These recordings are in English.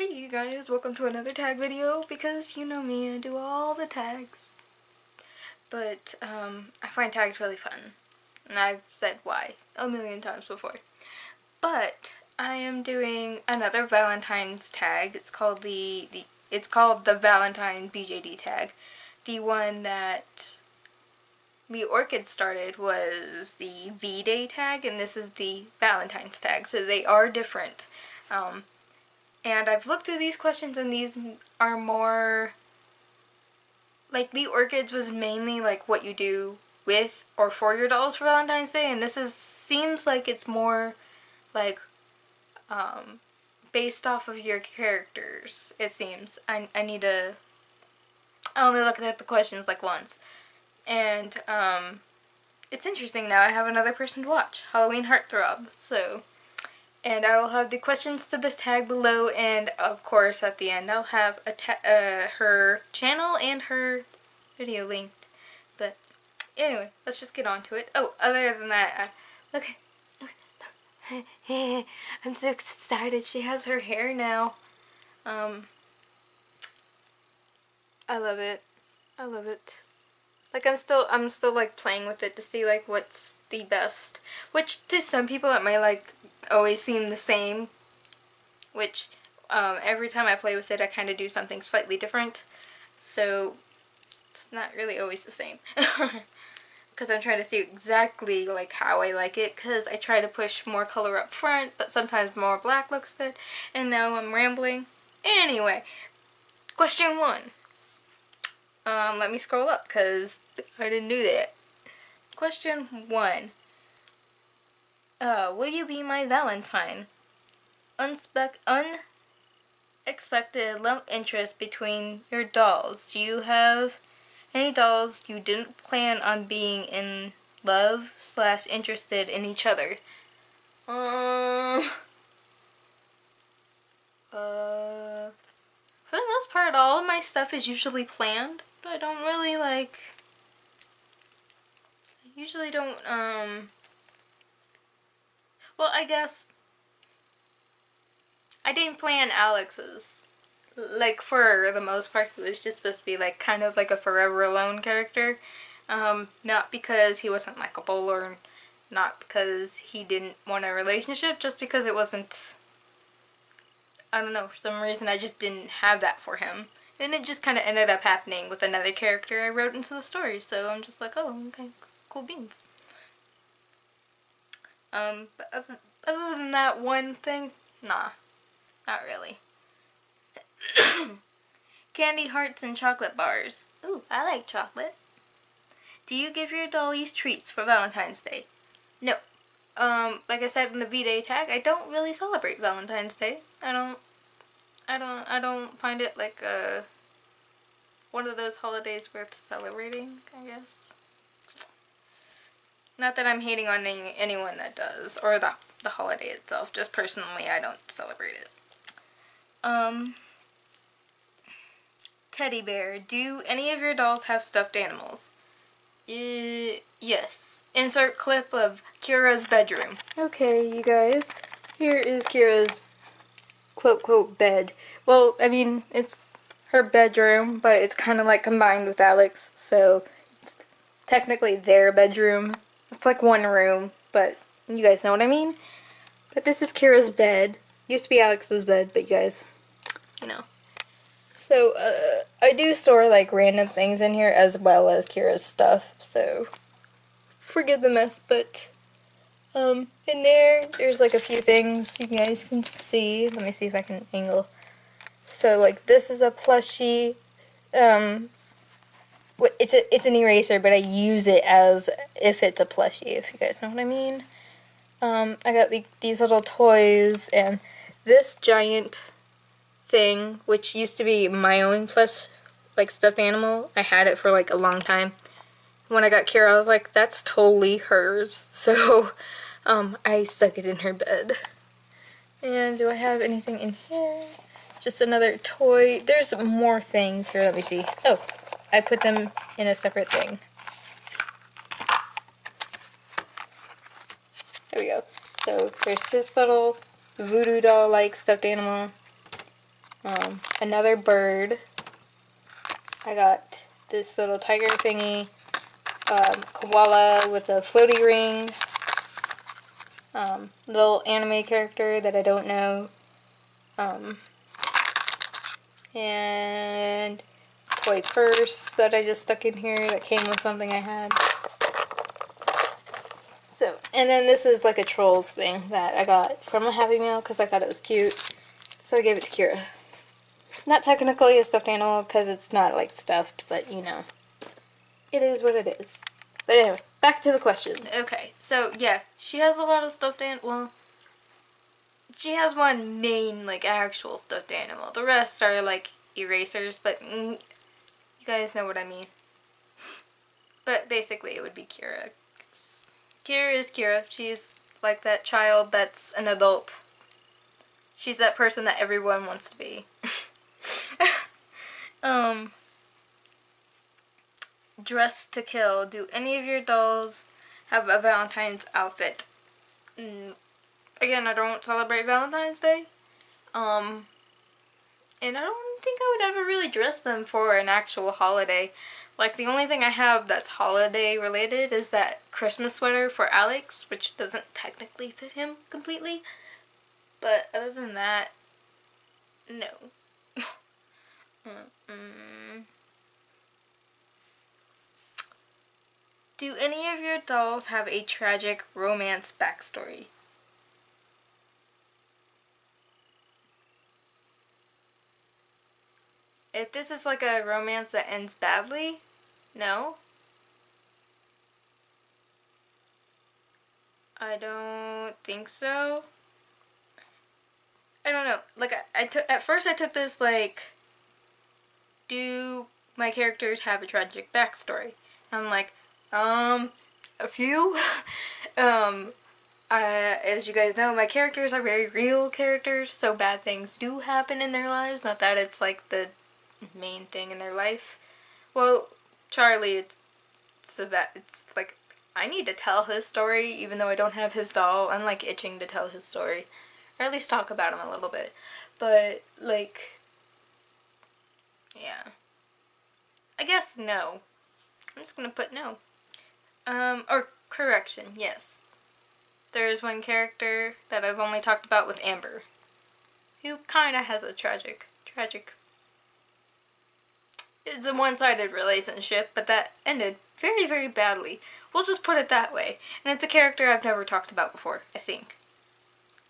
Hey you guys, welcome to another tag video because you know me, I do all the tags. But I find tags really fun, and I've said why a million times before. But I am doing another Valentine's tag. It's called the Valentine BJD tag. The one that the Orchid started was the V-Day tag, and this is the Valentine's tag. So they are different. And I've looked through these questions, and these are more, like, the Orchids was mainly, like, what you do with or for your dolls for Valentine's Day, and this seems like it's more, like, based off of your characters, it seems. I only looked at the questions, like, once. And, it's interesting now. I have another person to watch, Halloween Heartthrob, so... And I will have the questions to this tag below, and of course at the end I'll have her channel and her video linked. But anyway, let's just get on to it. Oh, other than that, look, I'm so excited. She has her hair now. I love it. I love it. Like I'm still like playing with it to see like what's the best. Which to some people it might like always seem the same, which every time I play with it I kind of do something slightly different, so it's not really always the same. Because I'm trying to see exactly like how I like it, because I try to push more color up front, but sometimes more black looks good, and now I'm rambling. Anyway, question 1. Let me scroll up because I didn't do that. Question 1. Will you be my Valentine? Unexpected love interest between your dolls. Do you have any dolls you didn't plan on being in love / interested in each other? For the most part, all of my stuff is usually planned. I don't really like... I usually don't, well, I guess I didn't plan Alex's. Like, for the most part, it was just supposed to be, like, kind of like a forever alone character. Not because he wasn't likable, or not because he didn't want a relationship, just because it wasn't, I don't know, for some reason I just didn't have that for him. And it just kind of ended up happening with another character I wrote into the story, so I'm just like, oh, okay, cool beans. But other than that one thing, nah, not really. Candy hearts and chocolate bars. Ooh, I like chocolate. Do you give your dollies treats for Valentine's Day? No. Like I said in the V-Day tag, I don't really celebrate Valentine's Day. I don't find it like one of those holidays worth celebrating, I guess. Not that I'm hating on anyone that does, or the holiday itself. Just personally, I don't celebrate it. Teddy bear. Do any of your dolls have stuffed animals? Yes. Insert clip of Kira's bedroom. Okay, you guys. Here is Kira's quote bed. Well, I mean, it's her bedroom, but it's kind of like combined with Alex, so it's technically their bedroom. It's like one room, but you guys know what I mean. But this is Kira's bed. Used to be Alex's bed, but you guys, you know. So, I do store, like, random things in here as well as Kira's stuff, so forgive the mess, but, in there's, like, a few things you guys can see. Let me see if I can angle. So, like, this is a plushie. It's an eraser, but I use it as if it's a plushie, if you guys know what I mean. I got, like, these little toys, and this giant thing, which used to be my own like stuffed animal. I had it for like a long time. When I got Kira, I was like, that's totally hers. So I stuck it in her bed. And do I have anything in here? Just another toy. There's more things here. Let me see. Oh, I put them in a separate thing. There we go. So there's this little voodoo doll like stuffed animal. Another bird. I got this little tiger thingy. Koala with a floaty ring. Little anime character that I don't know. And toy purse that I just stuck in here that came with something I had. So, and then this is like a Trolls thing that I got from a Happy Meal because I thought it was cute. So I gave it to Kira. Not technically a stuffed animal because it's not like stuffed, but you know. It is what it is. But anyway, back to the questions. Okay, so yeah, she has a lot of stuffed animals. Well, she has one main, like, actual stuffed animal. The rest are, like, erasers, but you guys know what I mean. But basically, it would be Kira. Kira is Kira. She's like that child that's an adult. She's that person that everyone wants to be. Dress to kill. Do any of your dolls have a Valentine's outfit? Again, I don't celebrate Valentine's Day. And I don't think I would ever really dress them for an actual holiday. Like, the only thing I have that's holiday related is that Christmas sweater for Alex, which doesn't technically fit him completely. But other than that, no. Do any of your dolls have a tragic romance backstory? If this is like a romance that ends badly, no. I don't think so. I don't know. Like, at first I took this like, do my characters have a tragic backstory? I'm like, a few. As you guys know, my characters are very real characters, so bad things do happen in their lives. Not that it's like the main thing in their life. Well, Charlie, it's like, I need to tell his story, even though I don't have his doll. I'm like itching to tell his story, or at least talk about him a little bit. But like, yeah, I guess no. I'm just gonna put no. Or correction, yes. There's one character that I've only talked about with Amber, who kind of has a tragic. It's a one-sided relationship, but that ended very, very badly. We'll just put it that way. And it's a character I've never talked about before, I think.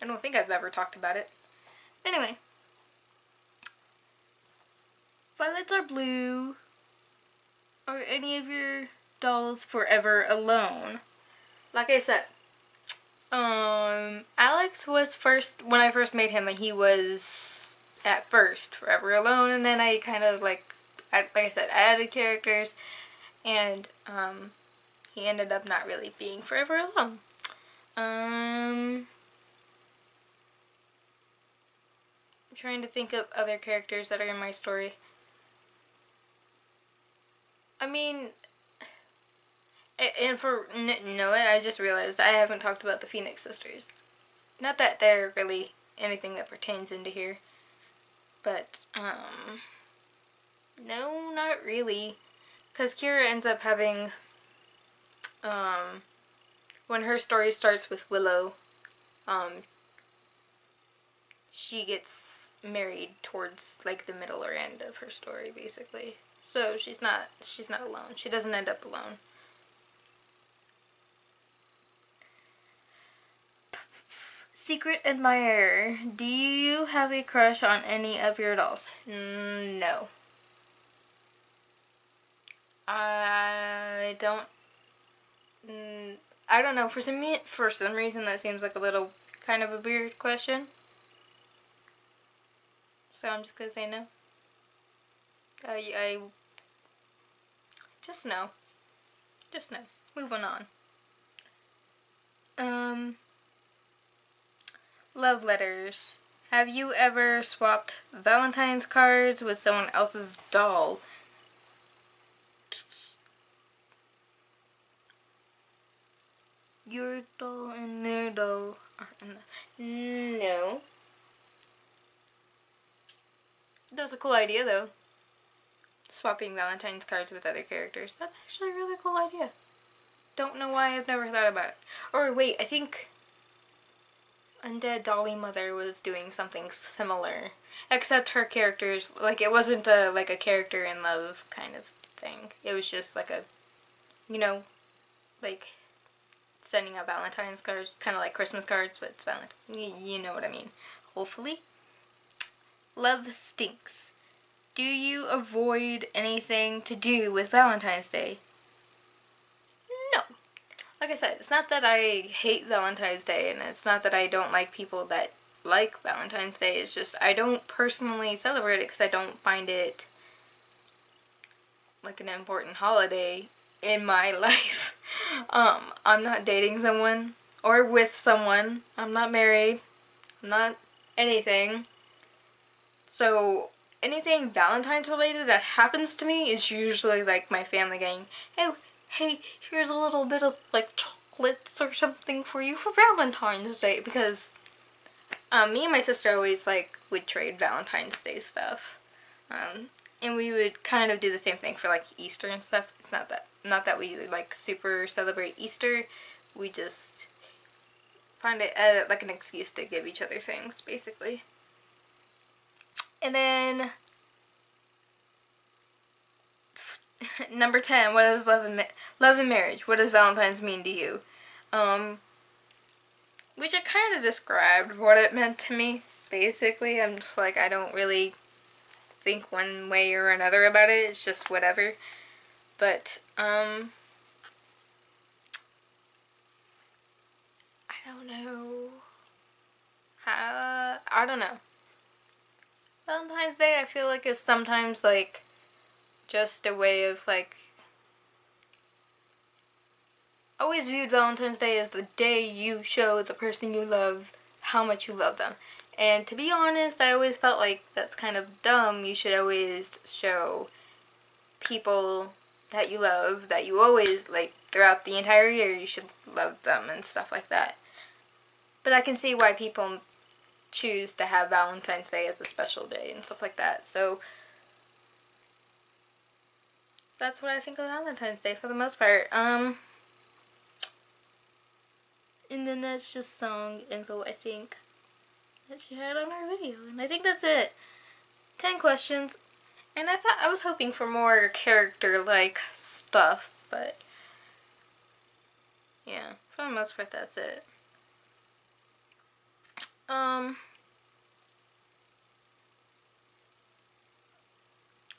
I don't think I've ever talked about it. Anyway. Violets are blue. Are any of your dolls forever alone? Like I said, Alex was first, when I first made him, he was at first forever alone, and then I kind of like I said, I added characters, and he ended up not really being forever alone. I'm trying to think of other characters that are in my story. I mean, and for no, I just realized I haven't talked about the Phoenix sisters. Not that they're really anything that pertains into here, but no, not really. Because Kira ends up having, when her story starts with Willow, she gets married towards like the middle or end of her story, basically. So she's not alone. She doesn't end up alone. Secret admirer. Do you have a crush on any of your dolls? No. I don't. I don't know. For some reason, that seems like a little kind of a weird question. So I'm just gonna say no. I just no. Just no. Moving on. Love letters. Have you ever swapped Valentine's cards with someone else's doll? Your doll and their doll are no. That's a cool idea, though. Swapping Valentine's cards with other characters. That's actually a really cool idea. Don't know why I've never thought about it. Or wait, I think Undead Dolly Mother was doing something similar. Except her characters, like, it wasn't like a character in love kind of thing. It was just like a, you know, like sending out Valentine's cards, kind of like Christmas cards, but it's Valentine. You know what I mean. Hopefully. Love stinks. Do you avoid anything to do with Valentine's Day? No. Like I said, it's not that I hate Valentine's Day, and it's not that I don't like people that like Valentine's Day. It's just I don't personally celebrate it because I don't find it like an important holiday in my life. I'm not dating someone or with someone. I'm not married. I'm not anything. So anything Valentine's related that happens to me is usually like my family going, hey, here's a little bit of like chocolates or something for you for Valentine's Day, because me and my sister always like would trade Valentine's Day stuff. And we would kind of do the same thing for like Easter and stuff. It's not that we like super celebrate Easter. We just find it like an excuse to give each other things, basically. And then number 10, what is love and marriage? What does Valentine's mean to you? Which I kind of described what it meant to me. Basically, I'm just like, I don't really think one way or another about it. It's just whatever. But I don't know. I don't know. Valentine's Day, I feel like, is sometimes like just a way of like, I always viewed Valentine's Day as the day you show the person you love how much you love them. And to be honest, I always felt like that's kind of dumb. You should always show people that you love, that you always, like, throughout the entire year, you should love them and stuff like that. But I can see why people choose to have Valentine's Day as a special day and stuff like that. So that's what I think of Valentine's Day for the most part. And then that's just song info, I think, that she had on her video. And I think that's it. 10 questions. And I was hoping for more character-like stuff, but yeah, for the most part, that's it.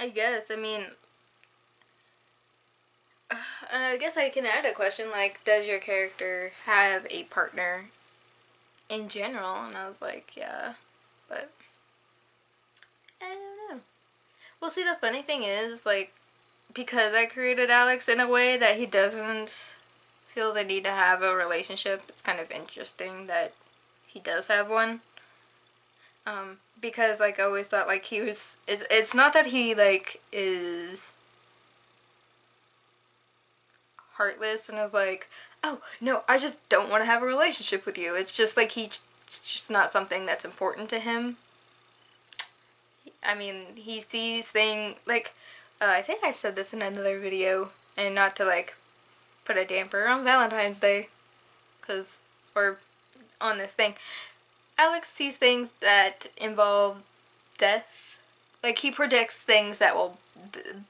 I guess, I mean, I guess I can add a question, like, does your character have a partner in general? And I was like, yeah, but I don't know. Well, see, the funny thing is, like, because I created Alex in a way that he doesn't feel the need to have a relationship, it's kind of interesting that he does have one. Because, like, I always thought, like, it's not that he, like, is heartless and is like, oh, no, I just don't want to have a relationship with you. It's just, like, it's just not something that's important to him. I mean, he sees things, like, I think I said this in another video, and not to, like, put a damper on Valentine's Day, or on this thing. Alex sees things that involve death. Like, he predicts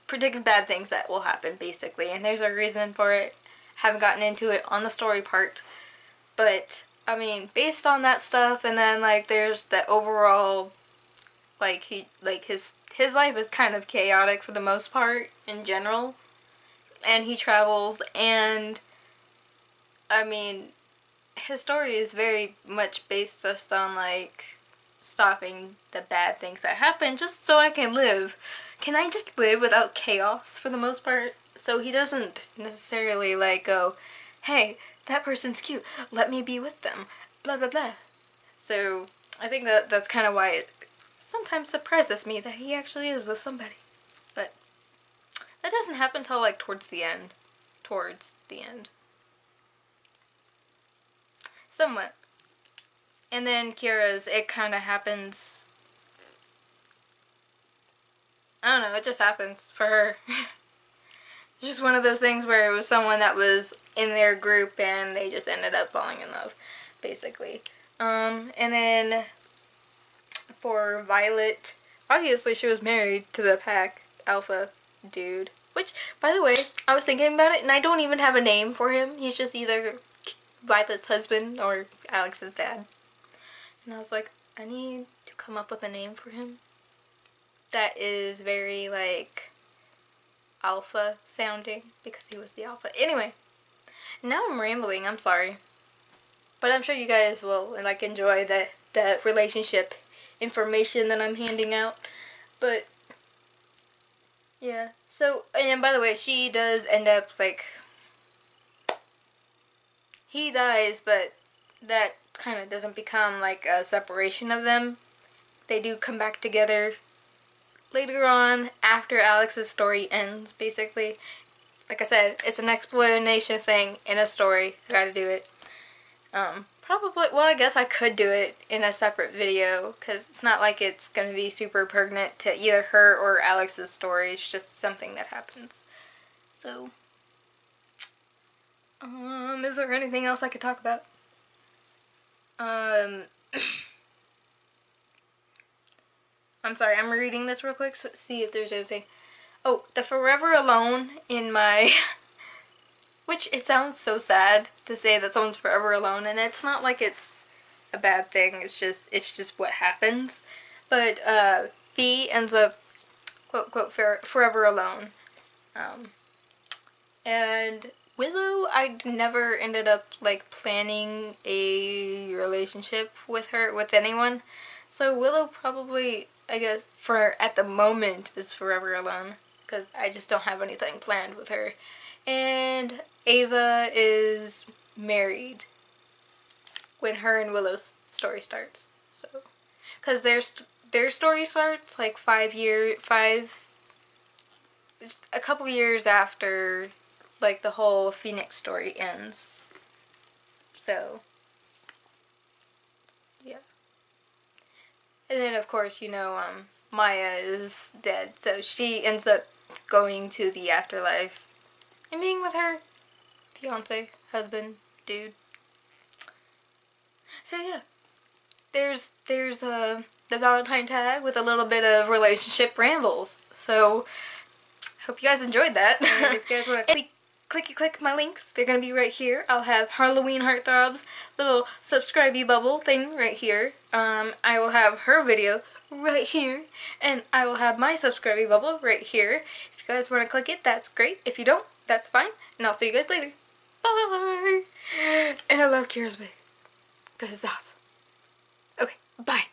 predicts bad things that will happen, basically, and there's a reason for it. Haven't gotten into it on the story part, but, I mean, based on that stuff, and then, like, there's the overall, like, his life is kind of chaotic for the most part, in general, and he travels, and, I mean, his story is very much based just on, like, stopping the bad things that happen just so I can live. Can I just live without chaos for the most part? So he doesn't necessarily, like, go, hey, that person's cute, let me be with them, blah blah blah. So I think that's kind of why it sometimes surprises me that he actually is with somebody. But that doesn't happen till, like, towards the end. Somewhat. And then Kira's, it kind of happens I don't know, it just happens for her. It's just one of those things where it was someone that was in their group and they just ended up falling in love, basically. And then for Violet, obviously she was married to the pack alpha dude. Which, by the way, I was thinking about it and I don't even have a name for him. He's just either Violet's husband or Alex's dad. And I was like, I need to come up with a name for him that is very, like, alpha sounding, because he was the alpha. Anyway, now I'm rambling, I'm sorry. But I'm sure you guys will, like, enjoy the relationship information that I'm handing out. But, yeah. So, and by the way, she does end up, like, he dies, but that kind of doesn't become, like, a separation of them. They do come back together later on, after Alex's story ends, basically. Like I said, it's an explanation thing in a story. I gotta do it. Probably, well, I guess I could do it in a separate video, because it's not like it's gonna be super pertinent to either her or Alex's story. It's just something that happens. So, is there anything else I could talk about? I'm sorry, I'm reading this real quick, so see if there's anything. Oh, the Forever Alone in my... Which, it sounds so sad to say that someone's forever alone, and it's not like it's a bad thing, it's just what happens. But, Fee ends up, quote, quote, forever alone. And Willow, I never ended up, like, planning a relationship with her, with anyone. So Willow probably, I guess, for at the moment, is forever alone, because I just don't have anything planned with her. And Ava is married when her and Willow's story starts. So, because their story starts like just a couple years after, like, the whole Phoenix story ends. So, yeah. And then, of course, you know, Maya is dead, so she ends up going to the afterlife and being with her fiance, husband, dude. So, yeah. There's the Valentine tag with a little bit of relationship rambles. So, hope you guys enjoyed that. And if you guys want to click my links, they're going to be right here. I'll have Halloween Heartthrobs, little subscribey bubble thing right here. I will have her video right here, and I will have my subscribey bubble right here. If you guys want to click it, that's great. If you don't, that's fine. And I'll see you guys later. Bye! And I love Kira's wig, because it's awesome. Okay, bye.